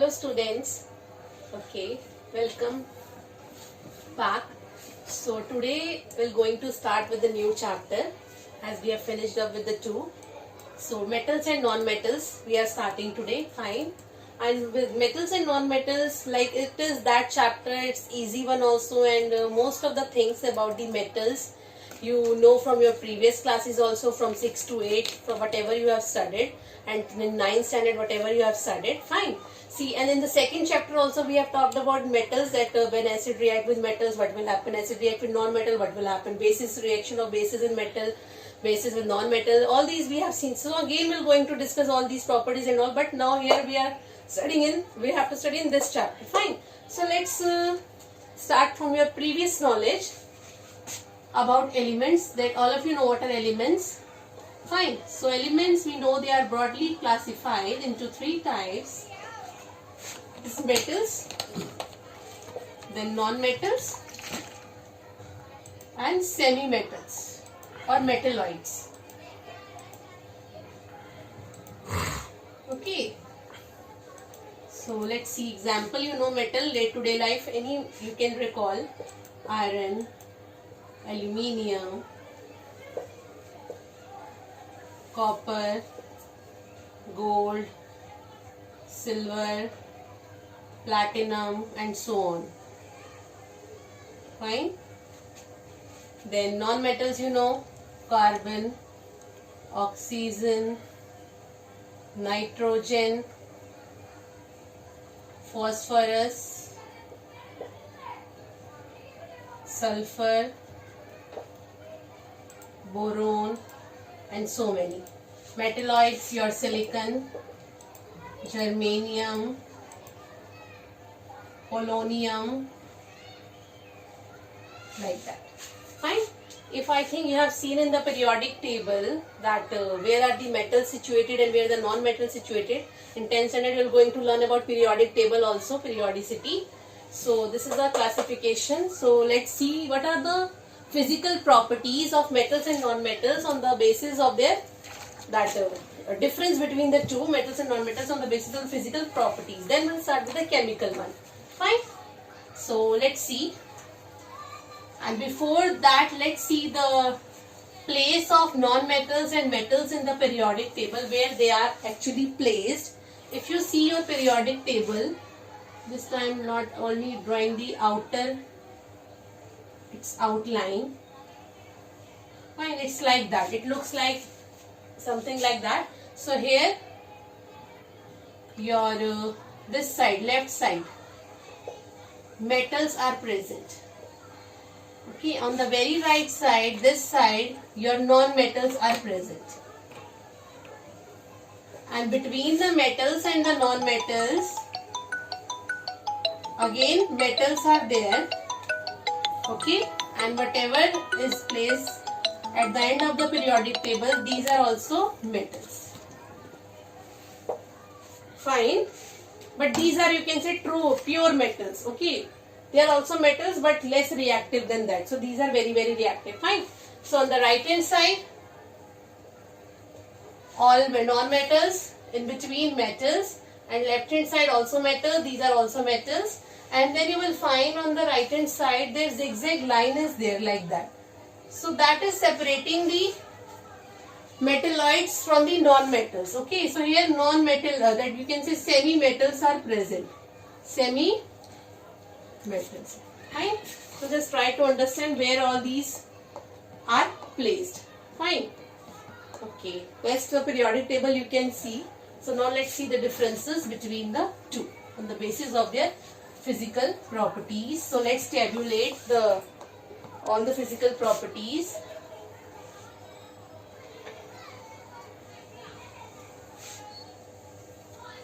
Hello students. Okay, welcome back. So today we're going to start with the new chapter as we have finished up with the two. So metals and non-metals we are starting today. Fine. And with metals and non-metals, like it is that chapter, it's easy one also, and most of the things about the metals you know from your previous classes also, from 6 to 8, from whatever you have studied, and in 9th standard whatever you have studied. Fine. See, and in the second chapter also we have talked about metals, that when acid react with metals, what will happen, acid react with non-metal, what will happen, basis reaction of bases in metal, bases with non-metal, all these we have seen. So again we're going to discuss all these properties and all, but now here we are we have to study in this chapter. Fine. So let's start from your previous knowledge about elements, that all of you know what are elements. Fine. So elements, we know they are broadly classified into three types. This is metals, then non-metals, and semi-metals or metalloids. Okay. So let's see example. You know metal, day-to-day life, any you can recall: iron, aluminium, copper, gold, silver, platinum, and so on. Fine. Then non-metals, you know, carbon, oxygen, nitrogen, phosphorus, sulfur, boron, and so many. Metalloids, your silicon, germanium, polonium, like that. Fine. If I think you have seen in the periodic table that where are the metals situated and where the non-metals situated. In 10th standard you are going to learn about periodic table also, periodicity. So this is the classification. So let's see what are the physical properties of metals and non-metals on the basis of their difference between the two, metals and non-metals, on the basis of physical properties. Then we'll start with the chemical one. Fine. So let's see. And before that, let's see the place of non-metals and metals in the periodic table, where they are actually placed. If you see your periodic table, this time not only drawing the outer, its outline. Fine, it's like that. It looks like something like that. So here, your this side, left side, metals are present. Okay, on the very right side, this side, your non-metals are present. And between the metals and the non-metals, again metals are there. Okay, and whatever is placed at the end of the periodic table, these are also metals. Fine. But these are, you can say, true, pure metals. Okay. They are also metals but less reactive than that. So these are very, very reactive. Fine. So on the right hand side, all non-metals, in between metals, and left hand side also metals. These are also metals. And then you will find on the right hand side, their zigzag line is there like that. So that is separating the metalloids from the non-metals. Okay. So here non-metal, that you can say semi-metals are present. Semi-metals. Fine. So just try to understand where all these are placed. Fine. Okay. Rest the periodic table you can see. So now let's see the differences between the two on the basis of their physical properties. So let's tabulate all the physical properties.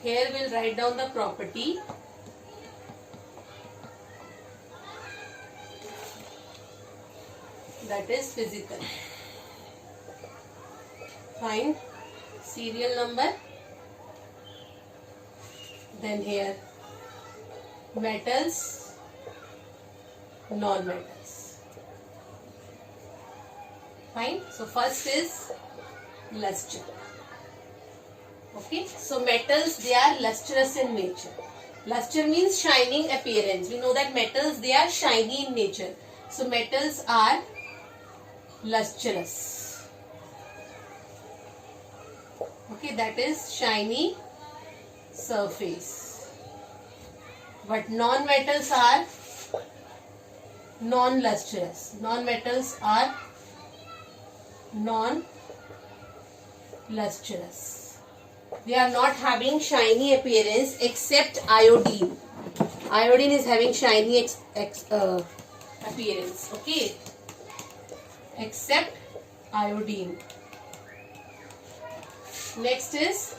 Here we'll write down the property. That is physical. Fine. Serial number. Then here metals, non-metals. Fine. So first is luster. Okay. So metals, they are lustrous in nature. Luster means shining appearance. We know that metals, they are shiny in nature. So metals are lustrous. Okay, that is shiny surface. But non-metals are non-lustrous. Non-metals are non-lustrous. They are not having shiny appearance except iodine. Iodine is having shiny appearance. Okay. Except iodine. Next is,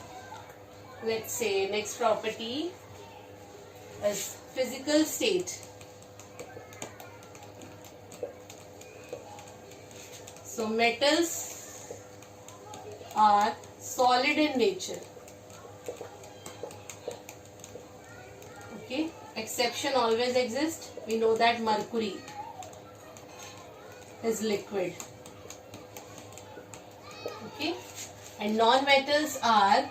let's say, next property is physical state. So metals are solid in nature. Okay, exception always exists. We know that mercury is liquid. Okay, and non-metals are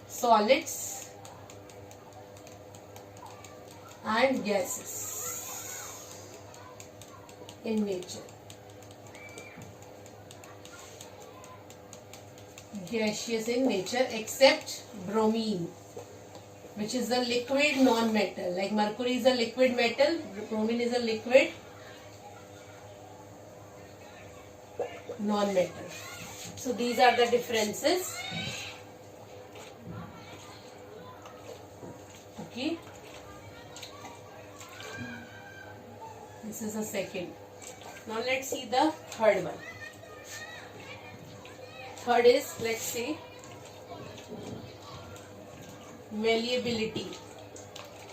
solids and gases in nature. Gaseous in nature except bromine, which is a liquid non-metal. Like mercury is a liquid metal, bromine is a liquid non-metal. So these are the differences. Okay. This is the second. Now let's see the third one. Third is, let's say, malleability.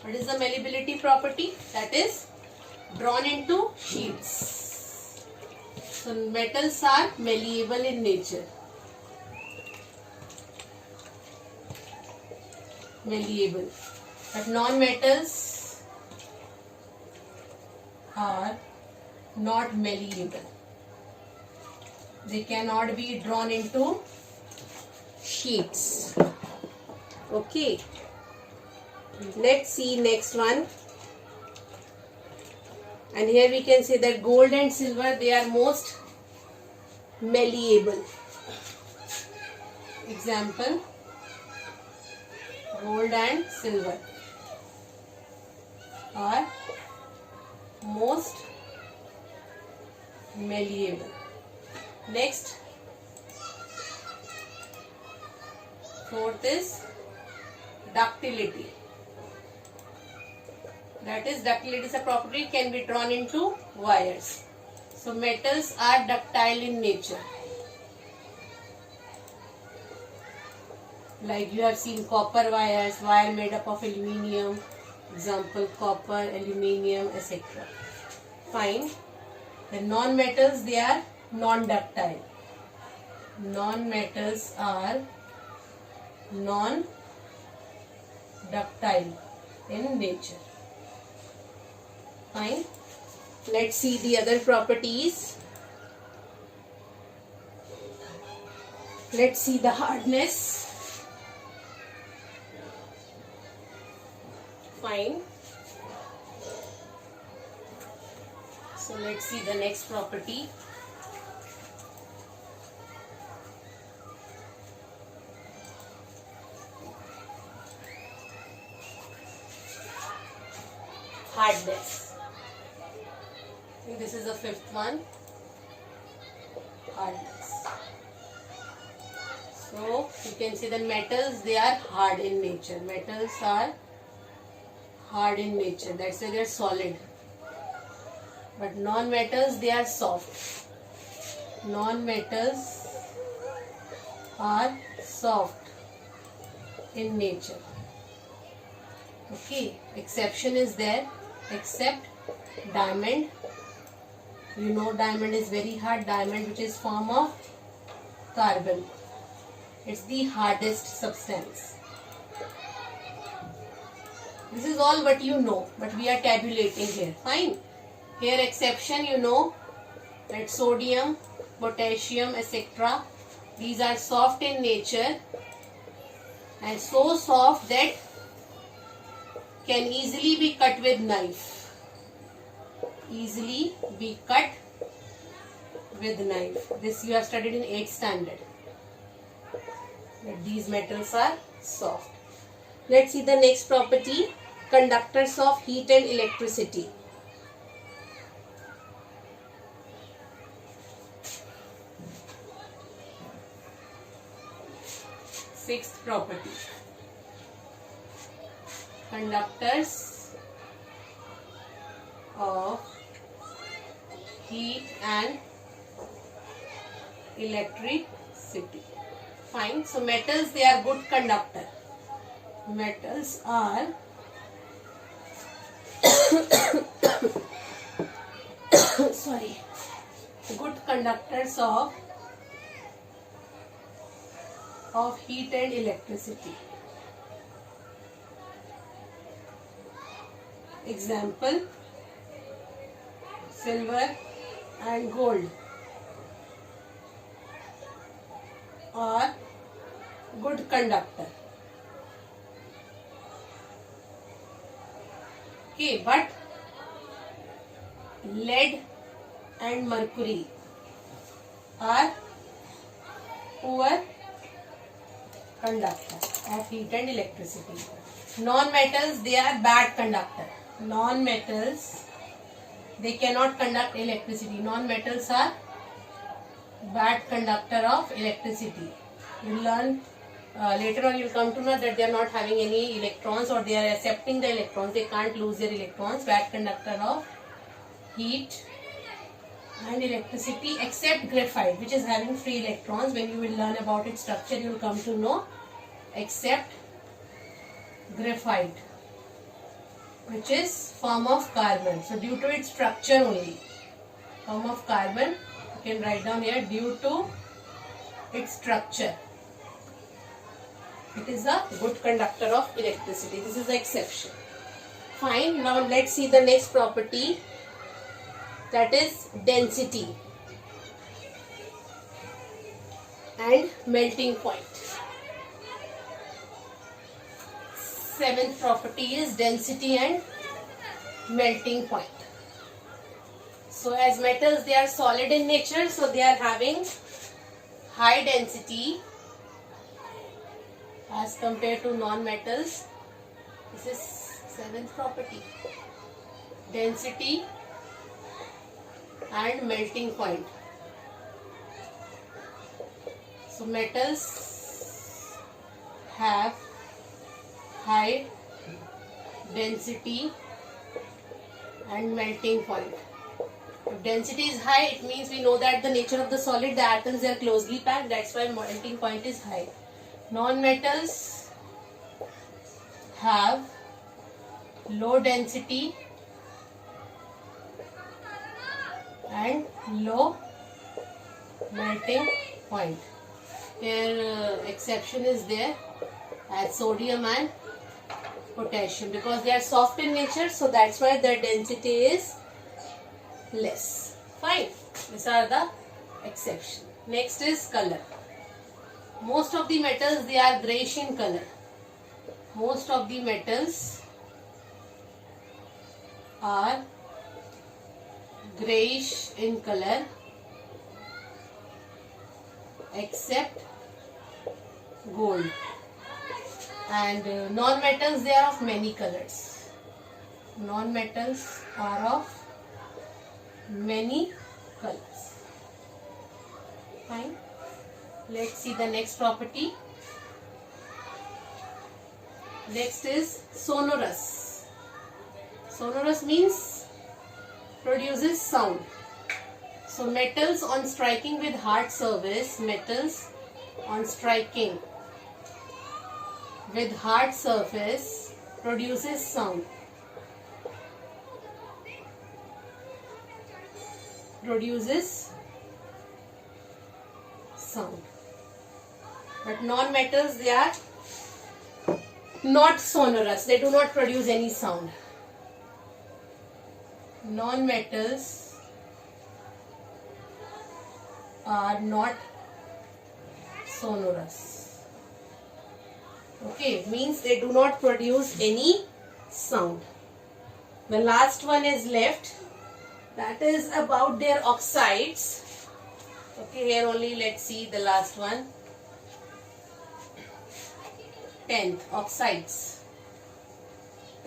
What is the malleability property? That is drawn into sheets. So metals are malleable in nature. Malleable. But non-metals are not malleable. They cannot be drawn into sheets. Okay. Let's see next one. And here we can say that gold and silver, they are most malleable. Example, gold and silver are most malleable. Next, fourth is ductility. That is, ductility is a property, can be drawn into wires. So metals are ductile in nature. Like you have seen copper wires, wire made up of aluminium, example copper, aluminium, etc. Fine. The non-metals, they are non-ductile. Non-metals are non-ductile in nature. Fine. Let's see the other properties. Let's see the hardness. Fine. So let's see the next property. Hardness. I think this is the fifth one. Hardness. So you can see the metals, they are hard in nature. Metals are hard in nature. That's why they are solid. But non-metals, they are soft. Non-metals are soft in nature. Okay, exception is there, except diamond. You know diamond is very hard. Diamond, which is form of carbon. It's the hardest substance. This is all what you know, but we are tabulating here. Fine. Here exception, you know that sodium, potassium, etc. These are soft in nature and so soft that can easily be cut with knife. Easily be cut with knife. This you have studied in 8th standard. That these metals are soft. Let's see the next property. Conductors of heat and electricity. Sixth property. Conductors of heat and electricity. Fine. So metals, they are good conductor. Metals are sorry, good conductors of heat and electricity. Example, silver and gold are good conductor. Okay, but lead and mercury are poor conductor of heat and electricity. Non-metals, they are bad conductor. Non-metals, they cannot conduct electricity. Non-metals are bad conductor of electricity. You learn later on, you will come to know that they are not having any electrons, or they are accepting the electrons. They can't lose their electrons. Bad conductor of heat and electricity, except graphite, which is having free electrons. When you will learn about its structure, you will come to know, except graphite, which is form of carbon. So due to its structure only, form of carbon, you can write down here, due to its structure, it is a good conductor of electricity. This is the exception. Fine. Now let's see the next property, that is density and melting point. Seventh property is density and melting point. So as metals, they are solid in nature, so they are having high density as compared to non-metals. This is seventh property, density and melting point. So metals have high density and melting point. If density is high, it means we know that the nature of the solid, the atoms, they are closely packed. That's why melting point is high. Non-metals have low density and low melting point. Here exception is there as sodium and potassium, because they are soft in nature, so that's why their density is less. Fine. These are the exception. Next is color. Most of the metals, they are grayish in color. Most of the metals are grayish in color, except gold. And non-metals, they are of many colors. Non-metals are of many colors. Fine. Let's see the next property. Next is sonorous. Sonorous means produces sound. So metals on striking with hard surface, metals on striking with hard surface produces sound. Produces sound. But non-metals, they are not sonorous. They do not produce any sound. Non-metals are not sonorous. Okay, means they do not produce any sound. The last one is left. That is about their oxides. Okay, here only let's see the last one. 10th, oxides.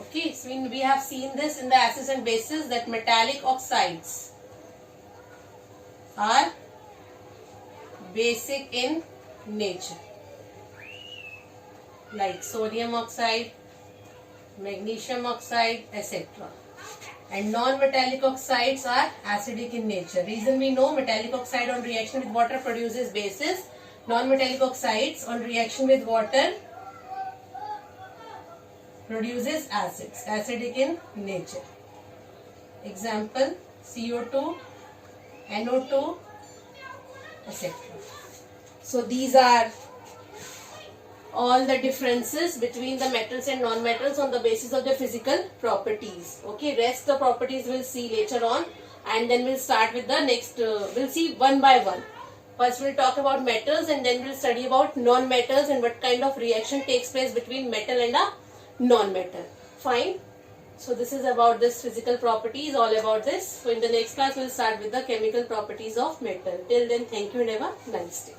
Okay, so we have seen this in the acids and bases that metallic oxides are basic in nature, like sodium oxide, magnesium oxide, etc. And non-metallic oxides are acidic in nature. Reason we know, metallic oxide on reaction with water produces bases. Non-metallic oxides on reaction with water produces acids, acidic in nature. Example, CO2, NO2, etc. So these are all the differences between the metals and non-metals on the basis of their physical properties. Okay, rest the properties we'll see later on, and then we'll start with the next, we'll see one by one. First we'll talk about metals, and then we'll study about non-metals and what kind of reaction takes place between metal and a non-metal. Fine. So this is about this physical properties, all about this. So in the next class we'll start with the chemical properties of metal. Till then, thank you and have a nice day.